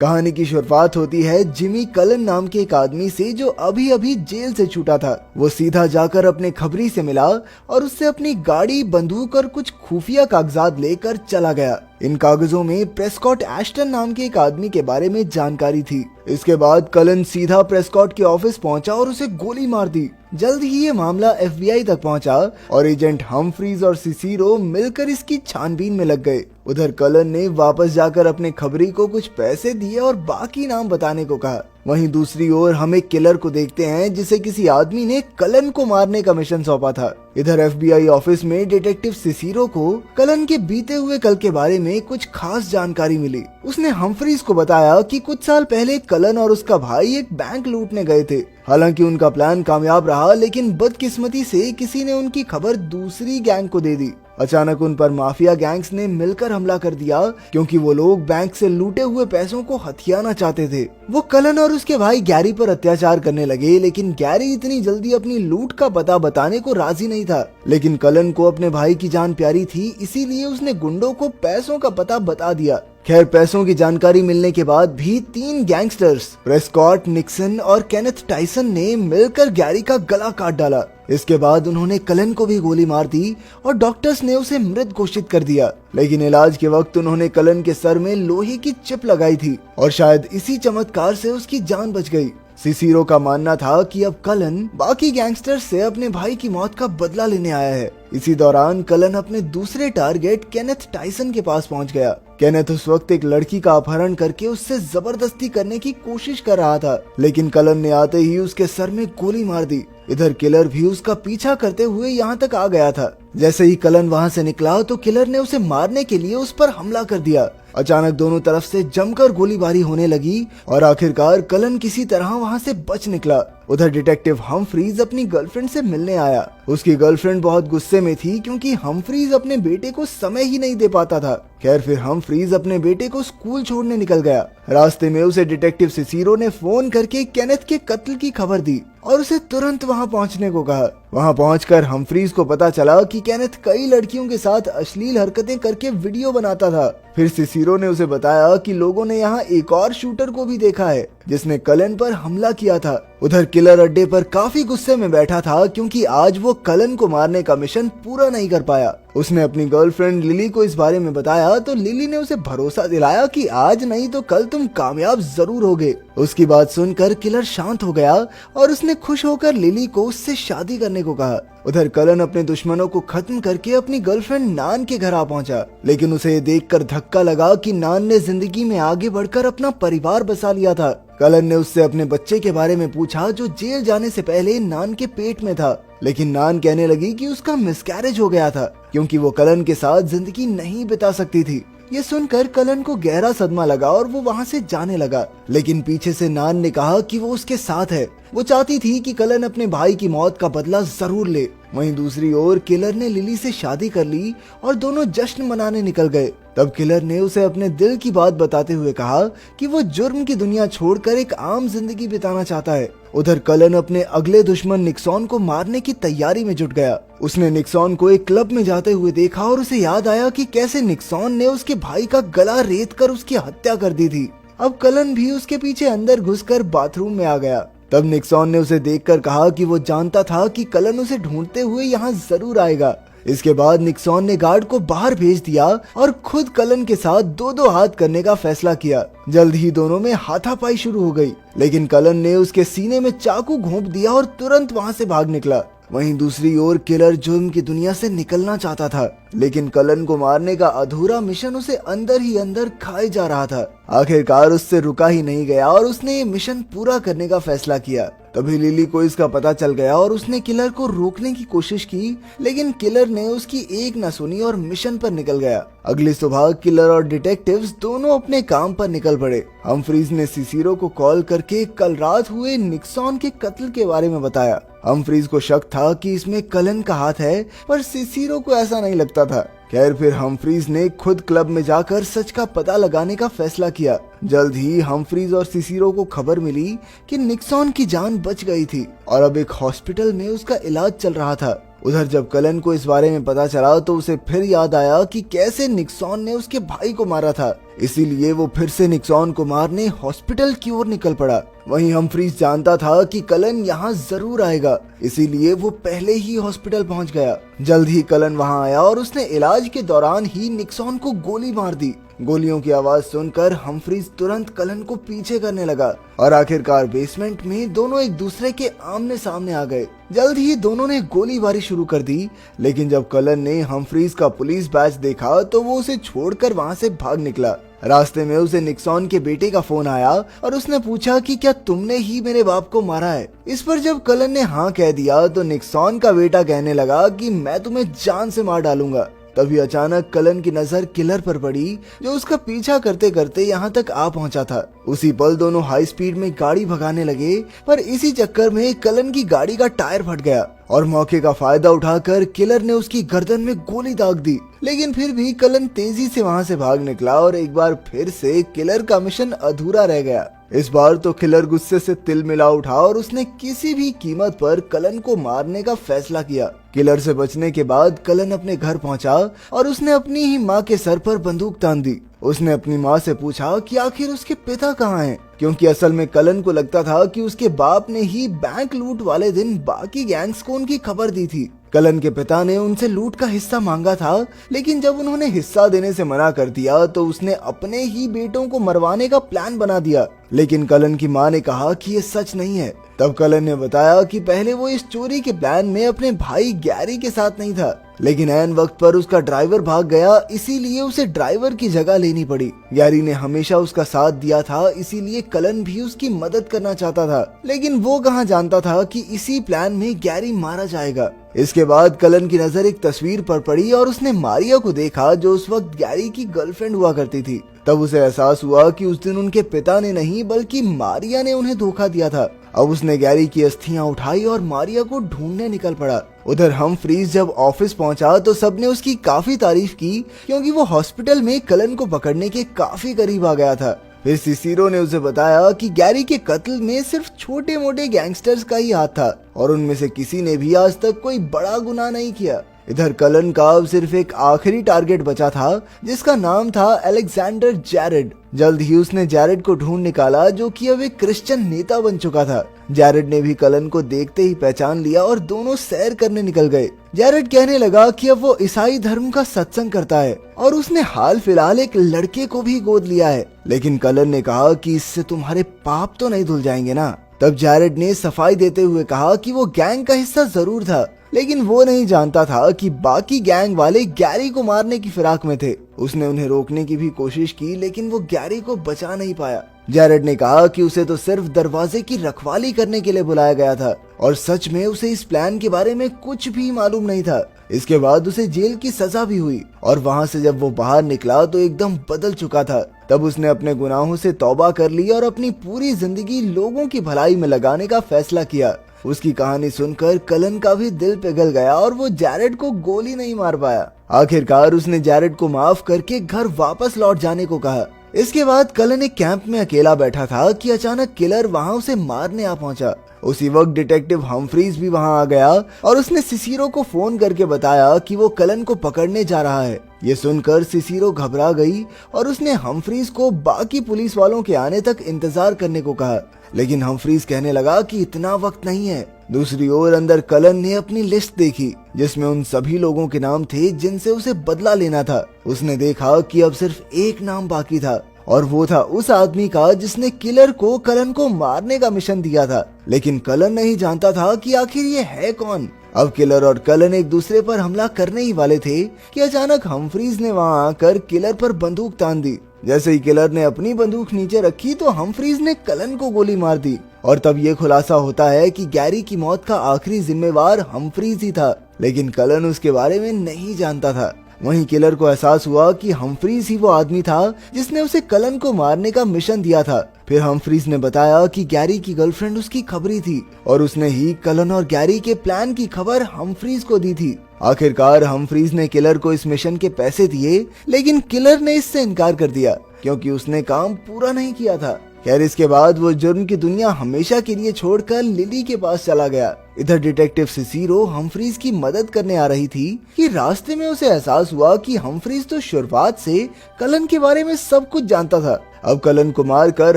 कहानी की शुरुआत होती है जिमी कलन नाम के एक आदमी से जो अभी अभी जेल से छूटा था। वो सीधा जाकर अपने खबरी से मिला और उससे अपनी गाड़ी, बंदूक और कुछ खुफिया कागजात लेकर चला गया। इन कागजों में प्रेस्कॉट एश्टन नाम के एक आदमी के बारे में जानकारी थी। इसके बाद कलन सीधा प्रेस्कॉट के ऑफिस पहुंचा और उसे गोली मार दी। जल्द ही ये मामला FBI तक पहुंचा और एजेंट हम्फ्रीज और सिसीरो मिलकर इसकी छानबीन में लग गए। उधर कलन ने वापस जाकर अपने खबरी को कुछ पैसे दिए और बाकी नाम बताने को कहा। वहीं दूसरी ओर हम एक किलर को देखते हैं जिसे किसी आदमी ने कलन को मारने का मिशन सौंपा था। इधर FBI ऑफिस में डिटेक्टिव सिसीरो को कलन के बीते हुए कल के बारे में कुछ खास जानकारी मिली। उसने हम्फ्रीज को बताया कि कुछ साल पहले कलन और उसका भाई एक बैंक लूटने गए थे। हालांकि उनका प्लान कामयाब रहा, लेकिन बदकिस्मती से किसी ने उनकी खबर दूसरी गैंग को दे दी। अचानक उन पर माफिया गैंग्स ने मिलकर हमला कर दिया क्योंकि वो लोग बैंक से लूटे हुए पैसों को हथियाना चाहते थे। वो कलन और उसके भाई गैरी पर अत्याचार करने लगे, लेकिन गैरी इतनी जल्दी अपनी लूट का पता बताने को राजी नहीं था। लेकिन कलन को अपने भाई की जान प्यारी थी, इसीलिए उसने गुंडों को पैसों का पता बता दिया। खैर, पैसों की जानकारी मिलने के बाद भी 3 गैंगस्टर्स प्रेस्कॉट, निक्सन और केनेथ टाइसन ने मिलकर गैरी का गला काट डाला। इसके बाद उन्होंने कलन को भी गोली मार दी और डॉक्टर्स ने उसे मृत घोषित कर दिया। लेकिन इलाज के वक्त उन्होंने कलन के सर में लोहे की चिप लगाई थी और शायद इसी चमत्कार से उसकी जान बच गई। सिसीरो का मानना था कि अब कलन बाकी गैंगस्टर्स से अपने भाई की मौत का बदला लेने आया है। इसी दौरान कलन अपने दूसरे टारगेट केनेथ टाइसन के पास पहुंच गया। केनेथ उस वक्त एक लड़की का अपहरण करके उससे जबरदस्ती करने की कोशिश कर रहा था, लेकिन कलन ने आते ही उसके सर में गोली मार दी। इधर किलर भी उसका पीछा करते हुए यहाँ तक आ गया था। जैसे ही कलन वहाँ से निकला तो किलर ने उसे मारने के लिए उस पर हमला कर दिया। अचानक दोनों तरफ से जमकर गोलीबारी होने लगी और आखिरकार कलन किसी तरह वहाँ से बच निकला। उधर डिटेक्टिव हम्फ्रीज अपनी गर्लफ्रेंड से मिलने आया। उसकी गर्लफ्रेंड बहुत गुस्से में थी क्योंकि हम्फ्रीज अपने बेटे को समय ही नहीं दे पाता था। खैर, फिर हम्फ्रीज अपने बेटे को स्कूल छोड़ने निकल गया। रास्ते में उसे डिटेक्टिव सिसीरो ने फोन करके केनेथ के कत्ल की खबर दी और उसे तुरंत वहां पहुंचने को कहा। वहां पहुंचकर हम्फ्रीज को पता चला कि केनेथ कई लड़कियों के साथ अश्लील हरकतें करके वीडियो बनाता था। फिर सिसीरो ने उसे बताया कि लोगों ने यहाँ एक और शूटर को भी देखा है जिसने कलन पर हमला किया था। उधर किलर अड्डे पर काफी गुस्से में बैठा था क्योंकि आज वो कलन को मारने का मिशन पूरा नहीं कर पाया। उसने अपनी गर्लफ्रेंड लिली को इस बारे में बताया तो लिली ने उसे भरोसा दिलाया कि आज नहीं तो कल तुम कामयाब जरूर होगे। उसकी बात सुनकर किलर शांत हो गया और उसने खुश होकर लिली को उससे शादी करने को कहा। उधर कलन अपने दुश्मनों को खत्म करके अपनी गर्लफ्रेंड नान के घर आ पहुंचा, लेकिन उसे ये देखकर धक्का लगा कि नान ने जिंदगी में आगे बढ़कर अपना परिवार बसा लिया था। कलन ने उससे अपने बच्चे के बारे में पूछा जो जेल जाने से पहले नान के पेट में था, लेकिन नान कहने लगी कि उसका मिसकैरेज हो गया था क्योंकि वो कलन के साथ जिंदगी नहीं बिता सकती थी। ये सुनकर कलन को गहरा सदमा लगा और वो वहाँ से जाने लगा, लेकिन पीछे से नान ने कहा कि वो उसके साथ है। वो चाहती थी कि कलन अपने भाई की मौत का बदला जरूर ले। वहीं दूसरी ओर किलर ने लिली से शादी कर ली और दोनों जश्न मनाने निकल गए। तब किलर ने उसे अपने दिल की बात बताते हुए कहा कि वो जुर्म की दुनिया छोड़कर एक आम जिंदगी बिताना चाहता है। उधर कलन अपने अगले दुश्मन निक्सॉन को मारने की तैयारी में जुट गया। उसने निक्सॉन को एक क्लब में जाते हुए देखा और उसे याद आया कि कैसे निक्सॉन ने उसके भाई का गला रेत कर उसकी हत्या कर दी थी। अब कलन भी उसके पीछे अंदर घुसकर बाथरूम में आ गया। तब निक्सॉन ने उसे देखकर कहा कि वो जानता था कि कलन उसे ढूंढते हुए यहाँ जरूर आएगा। इसके बाद निक्सॉन ने गार्ड को बाहर भेज दिया और खुद कलन के साथ 2-2 हाथ करने का फैसला किया। जल्द ही दोनों में हाथापाई शुरू हो गई, लेकिन कलन ने उसके सीने में चाकू घोंप दिया और तुरंत वहाँ से भाग निकला। वहीं दूसरी ओर किलर जुर्म की दुनिया से निकलना चाहता था, लेकिन कलन को मारने का अधूरा मिशन उसे अंदर ही अंदर खाए जा रहा था। आखिरकार उससे रुका ही नहीं गया और उसने ये मिशन पूरा करने का फैसला किया। तभी लिली को इसका पता चल गया और उसने किलर को रोकने की कोशिश की, लेकिन किलर ने उसकी एक न सुनी और मिशन पर निकल गया। अगली सुबह किलर और डिटेक्टिव्स दोनों अपने काम पर निकल पड़े। हम्फ्रीज ने सिसीरो को कॉल करके कल रात हुए निक्सॉन के कत्ल के बारे में बताया। हम्फ्रीज को शक था कि इसमें कलन का हाथ है, पर सिसीरो को ऐसा नहीं लगता था। खैर, फिर हम्फ्रीज ने खुद क्लब में जाकर सच का पता लगाने का फैसला किया। जल्द ही हम्फ्रीज और सिसीरो को खबर मिली कि निक्सॉन की जान बच गई थी और अब एक हॉस्पिटल में उसका इलाज चल रहा था। उधर जब कलन को इस बारे में पता चला तो उसे फिर याद आया कि कैसे निक्सॉन ने उसके भाई को मारा था। इसीलिए वो फिर से निक्सॉन को मारने हॉस्पिटल की ओर निकल पड़ा। वहीं हम्फ्रीज जानता था कि कलन यहाँ जरूर आएगा, इसीलिए वो पहले ही हॉस्पिटल पहुंच गया। जल्द ही कलन वहां आया और उसने इलाज के दौरान ही निक्सॉन को गोली मार दी। गोलियों की आवाज सुनकर हम्फ्रीज तुरंत कलन को पीछे करने लगा और आखिरकार बेसमेंट में दोनों एक दूसरे के आमने सामने आ गए। जल्द ही दोनों ने गोलीबारी शुरू कर दी, लेकिन जब कलन ने हम्फ्रीज का पुलिस बैच देखा तो वो उसे छोड़कर वहां से भाग निकला। रास्ते में उसे निक्सॉन के बेटे का फोन आया और उसने पूछा कि क्या तुमने ही मेरे बाप को मारा है। इस पर जब कलन ने हाँ कह दिया तो निक्सॉन का बेटा कहने लगा कि मैं तुम्हें जान से मार डालूंगा। तभी अचानक कलन की नजर किलर पर पड़ी, जो उसका पीछा करते करते यहाँ तक आ पहुँचा था। उसी पल दोनों हाई स्पीड में गाड़ी भगाने लगे, पर इसी चक्कर में कलन की गाड़ी का टायर फट गया और मौके का फायदा उठाकर किलर ने उसकी गर्दन में गोली दाग दी। लेकिन फिर भी कलन तेजी से वहां से भाग निकला और एक बार फिर से किलर का मिशन अधूरा रह गया। इस बार तो किलर गुस्से से तिल मिला उठा और उसने किसी भी कीमत पर कलन को मारने का फैसला किया। किलर से बचने के बाद कलन अपने घर पहुंचा और उसने अपनी ही माँ के सर पर बंदूक तान दी। उसने अपनी माँ से पूछा कि आखिर उसके पिता कहाँ हैं, क्योंकि असल में कलन को लगता था कि उसके बाप ने ही बैंक लूट वाले दिन बाकी गैंग्स को उनकी खबर दी थी। कलन के पिता ने उनसे लूट का हिस्सा मांगा था, लेकिन जब उन्होंने हिस्सा देने से मना कर दिया तो उसने अपने ही बेटों को मरवाने का प्लान बना दिया। लेकिन कलन की माँ ने कहा कि ये सच नहीं है। तब कलन ने बताया कि पहले वो इस चोरी के प्लान में अपने भाई गैरी के साथ नहीं था, लेकिन ऐन वक्त पर उसका ड्राइवर भाग गया, इसीलिए उसे ड्राइवर की जगह लेनी पड़ी। गैरी ने हमेशा उसका साथ दिया था, इसीलिए कलन भी उसकी मदद करना चाहता था, लेकिन वो कहाँ जानता था कि इसी प्लान में गैरी मारा जाएगा। इसके बाद कलन की नजर एक तस्वीर पर पड़ी और उसने मारिया को देखा, जो उस वक्त गैरी की गर्लफ्रेंड हुआ करती थी। तब उसे एहसास हुआ कि उस दिन उनके पिता ने नहीं बल्कि मारिया ने उन्हें धोखा दिया था। अब उसने गैरी की अस्थियां उठाई और मारिया को ढूंढने निकल पड़ा। उधर हम्फ्रीज जब ऑफिस पहुंचा तो सबने उसकी काफी तारीफ की, क्योंकि वो हॉस्पिटल में कलन को पकड़ने के काफी करीब आ गया था। फिर सिसिरो ने उसे बताया कि गैरी के कत्ल में सिर्फ छोटे मोटे गैंगस्टर्स का ही हाथ था और उनमें से किसी ने भी आज तक कोई बड़ा गुनाह नहीं किया। इधर कलन का अब सिर्फ एक आखिरी टारगेट बचा था, जिसका नाम था अलेक्जेंडर जैरेड। जल्द ही उसने जैरेड को ढूंढ निकाला, जो कि अब एक क्रिश्चियन नेता बन चुका था। जैरेड ने भी कलन को देखते ही पहचान लिया और दोनों सैर करने निकल गए। जैरेड कहने लगा कि अब वो ईसाई धर्म का सत्संग करता है और उसने हाल फिलहाल एक लड़के को भी गोद लिया है। लेकिन कलन ने कहा कि इससे तुम्हारे पाप तो नहीं धुल जाएंगे ना। तब जैरेड ने सफाई देते हुए कहा कि वो गैंग का हिस्सा जरूर था, लेकिन वो नहीं जानता था कि बाकी गैंग वाले गैरी को मारने की फिराक में थे। उसने उन्हें रोकने की भी कोशिश की, लेकिन वो गैरी को बचा नहीं पाया। जैरेड ने कहा कि उसे तो सिर्फ दरवाजे की रखवाली करने के लिए बुलाया गया था और सच में उसे इस प्लान के बारे में कुछ भी मालूम नहीं था। इसके बाद उसे जेल की सजा भी हुई और वहाँ से जब वो बाहर निकला तो एकदम बदल चुका था। तब उसने अपने गुनाहों से तौबा कर ली और अपनी पूरी जिंदगी लोगों की भलाई में लगाने का फैसला किया। उसकी कहानी सुनकर कलन का भी दिल पिघल गया और वो जैरेड को गोली नहीं मार पाया। आखिरकार उसने जैरेड को माफ करके घर वापस लौट जाने को कहा। इसके बाद कलन एक कैंप में अकेला बैठा था कि अचानक किलर वहां उसे मारने आ पहुंचा। उसी वक्त डिटेक्टिव हम्फ्रीज भी वहां आ गया और उसने सिसिरो को फोन करके बताया कि वो कलन को पकड़ने जा रहा है। ये सुनकर सिसिरो घबरा गई और उसने हम्फ्रीज को बाकी पुलिस वालों के आने तक इंतजार करने को कहा, लेकिन हम्फ्रीज कहने लगा कि इतना वक्त नहीं है। दूसरी ओर अंदर कलन ने अपनी लिस्ट देखी, जिसमें उन सभी लोगों के नाम थे जिनसे उसे बदला लेना था। उसने देखा कि अब सिर्फ एक नाम बाकी था और वो था उस आदमी का जिसने किलर को कलन को मारने का मिशन दिया था। लेकिन कलन नहीं जानता था कि आखिर ये है कौन। अब किलर और कलन एक दूसरे पर हमला करने ही वाले थे कि अचानक हम्फ्रीज ने वहां आकर किलर पर बंदूक तान दी। जैसे ही किलर ने अपनी बंदूक नीचे रखी तो हम्फ्रीज ने कलन को गोली मार दी और तब ये खुलासा होता है कि गैरी की मौत का आखिरी जिम्मेवार हम्फ्रीज ही था, लेकिन कलन उसके बारे में नहीं जानता था। वहीं किलर को एहसास हुआ कि हम्फ्रीज ही वो आदमी था जिसने उसे कलन को मारने का मिशन दिया था। फिर हम्फ्रीज ने बताया कि गैरी की गर्लफ्रेंड उसकी खबरी थी और उसने ही कलन और गैरी के प्लान की खबर हम्फ्रीज को दी थी। आखिरकार हम्फ्रीज ने किलर को इस मिशन के पैसे दिए, लेकिन किलर ने इससे इनकार कर दिया क्योंकि उसने काम पूरा नहीं किया था। खैर इसके बाद वो जुर्म की दुनिया हमेशा के लिए छोड़कर लिली के पास चला गया। इधर डिटेक्टिव सिसिरो हम्फ्रीज की मदद करने आ रही थी कि रास्ते में उसे एहसास हुआ कि हम्फ्रीज तो शुरुआत से कलन के बारे में सब कुछ जानता था। अब कलन को मारकर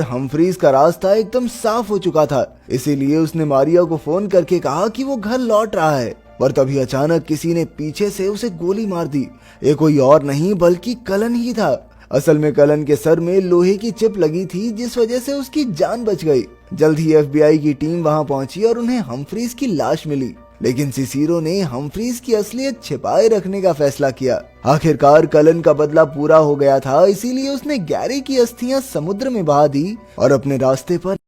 हम्फ्रीज का रास्ता एकदम साफ हो चुका था, इसीलिए उसने मारिया को फोन करके कहा कि वो घर लौट रहा है। पर तभी अचानक किसी ने पीछे से उसे गोली मार दी। ये कोई और नहीं बल्कि कलन ही था। असल में कलन के सर में लोहे की चिप लगी थी, जिस वजह से उसकी जान बच गई। जल्द ही FBI की टीम वहां पहुंची और उन्हें हम्फ्रीज की लाश मिली, लेकिन सिसिरो ने हम्फ्रीज की असलियत छिपाए रखने का फैसला किया। आखिरकार कलन का बदला पूरा हो गया था, इसीलिए उसने गैरी की अस्थियां समुद्र में बहा दी और अपने रास्ते पर